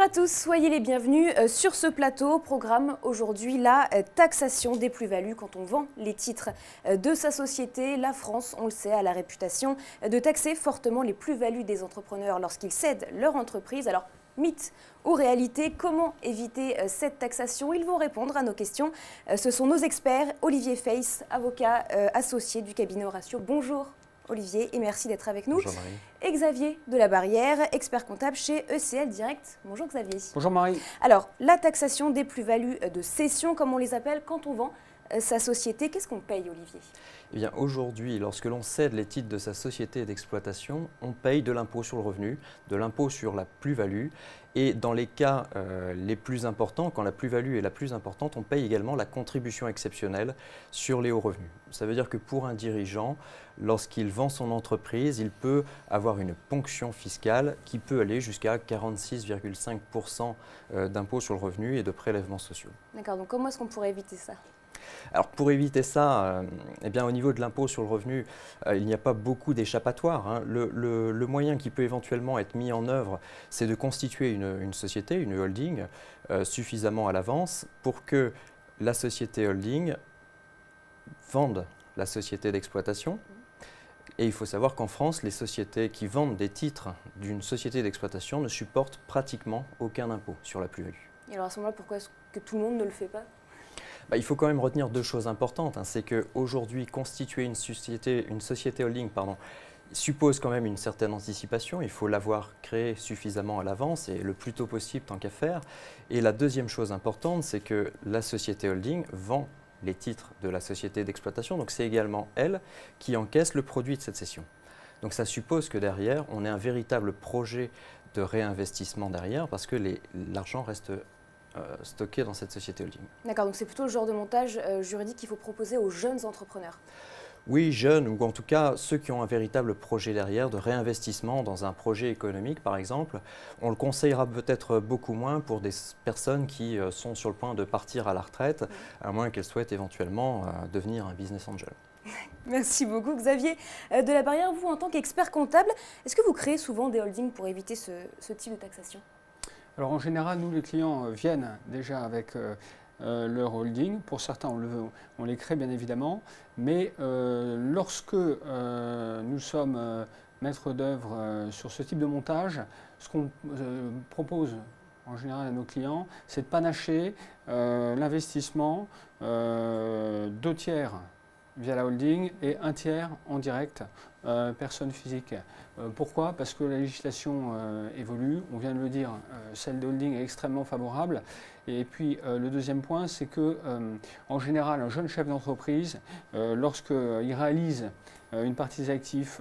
à tous, soyez les bienvenus sur ce plateau. Programme aujourd'hui la taxation des plus-values quand on vend les titres de sa société. La France, on le sait, a la réputation de taxer fortement les plus-values des entrepreneurs lorsqu'ils cèdent leur entreprise. Alors, mythe ou réalité, comment éviter cette taxation? Ils vont répondre à nos questions. Ce sont nos experts, Olivier Feiss, avocat associé du cabinet Horatio. Bonjour Olivier et merci d'être avec nous. Bonjour Marie. Et Xavier Delabarrière, expert comptable chez ECL Direct. Bonjour Xavier. Bonjour Marie. Alors, la taxation des plus-values de cession, comme on les appelle, quand on vend sa société, qu'est-ce qu'on paye, Olivier? Eh bien, aujourd'hui, lorsque l'on cède les titres de sa société d'exploitation, on paye de l'impôt sur le revenu, de l'impôt sur la plus-value. Et dans les cas les plus importants, quand la plus-value est la plus importante, on paye également la contribution exceptionnelle sur les hauts revenus. Ça veut dire que pour un dirigeant, lorsqu'il vend son entreprise, il peut avoir une ponction fiscale qui peut aller jusqu'à 46,5% d'impôt sur le revenu et de prélèvements sociaux. D'accord, donc comment est-ce qu'on pourrait éviter ça? Alors pour éviter ça, eh bien, au niveau de l'impôt sur le revenu, il n'y a pas beaucoup d'échappatoires, hein. Le moyen qui peut éventuellement être mis en œuvre, c'est de constituer une société, une holding, suffisamment à l'avance pour que la société holding vende la société d'exploitation. Et il faut savoir qu'en France, les sociétés qui vendent des titres d'une société d'exploitation ne supportent pratiquement aucun impôt sur la plus-value. Et alors à ce moment-là, pourquoi est-ce que tout le monde ne le fait pas? Il faut quand même retenir deux choses importantes, hein. C'est qu'aujourd'hui, constituer une société holding suppose quand même une certaine anticipation. Il faut l'avoir créée suffisamment à l'avance et le plus tôt possible tant qu'à faire. Et la deuxième chose importante, c'est que la société holding vend les titres de la société d'exploitation. Donc c'est également elle qui encaisse le produit de cette cession. Donc ça suppose que derrière, on ait un véritable projet de réinvestissement derrière parce que l'argent reste stocké dans cette société holding. D'accord, donc c'est plutôt le genre de montage juridique qu'il faut proposer aux jeunes entrepreneurs. Oui, jeunes, ou en tout cas ceux qui ont un véritable projet derrière de réinvestissement dans un projet économique par exemple. On le conseillera peut-être beaucoup moins pour des personnes qui sont sur le point de partir à la retraite, à moins qu'elles souhaitent éventuellement devenir un business angel. Merci beaucoup Xavier Delabarrière. Vous, en tant qu'expert comptable, est-ce que vous créez souvent des holdings pour éviter ce type de taxation? Alors en général, nous les clients viennent déjà avec leur holding. Pour certains, on les crée bien évidemment. Mais lorsque nous sommes maîtres d'œuvre sur ce type de montage, ce qu'on propose en général à nos clients, c'est de panacher l'investissement 2 tiers via la holding et 1 tiers en direct, personne physique. Pourquoi? Parce que la législation évolue, on vient de le dire, celle de holding est extrêmement favorable. Et puis le deuxième point, c'est que en général, un jeune chef d'entreprise, lorsqu'il réalise une partie des actifs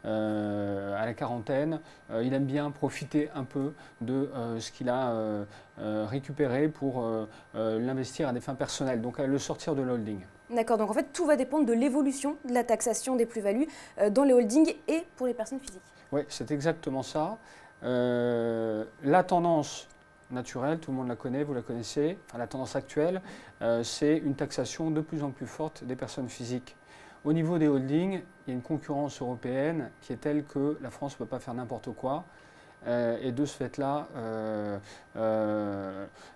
à la quarantaine, il aime bien profiter un peu de ce qu'il a récupéré pour l'investir à des fins personnelles, donc à le sortir de l'holding. D'accord, donc en fait tout va dépendre de l'évolution de la taxation des plus-values dans les holdings et pour les personnes physiques. Oui, c'est exactement ça. La tendance naturelle, tout le monde la connaît, vous la connaissez, enfin, la tendance actuelle, c'est une taxation de plus en plus forte des personnes physiques. Au niveau des holdings, il y a une concurrence européenne qui est telle que la France ne peut pas faire n'importe quoi. Et de ce fait-là,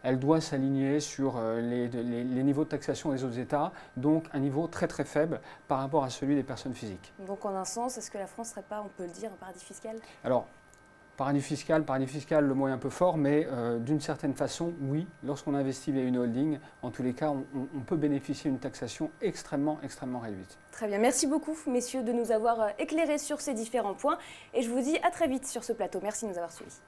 elle doit s'aligner sur les niveaux de taxation des autres États, donc un niveau très très faible par rapport à celui des personnes physiques. Donc en un sens, est-ce que la France ne serait pas, on peut le dire, un paradis fiscal? Alors, paradis fiscal, le mot est un peu fort, mais d'une certaine façon, oui, lorsqu'on investit via une holding, en tous les cas, on peut bénéficier d'une taxation extrêmement réduite. Très bien, merci beaucoup messieurs de nous avoir éclairés sur ces différents points et je vous dis à très vite sur ce plateau. Merci de nous avoir suivis.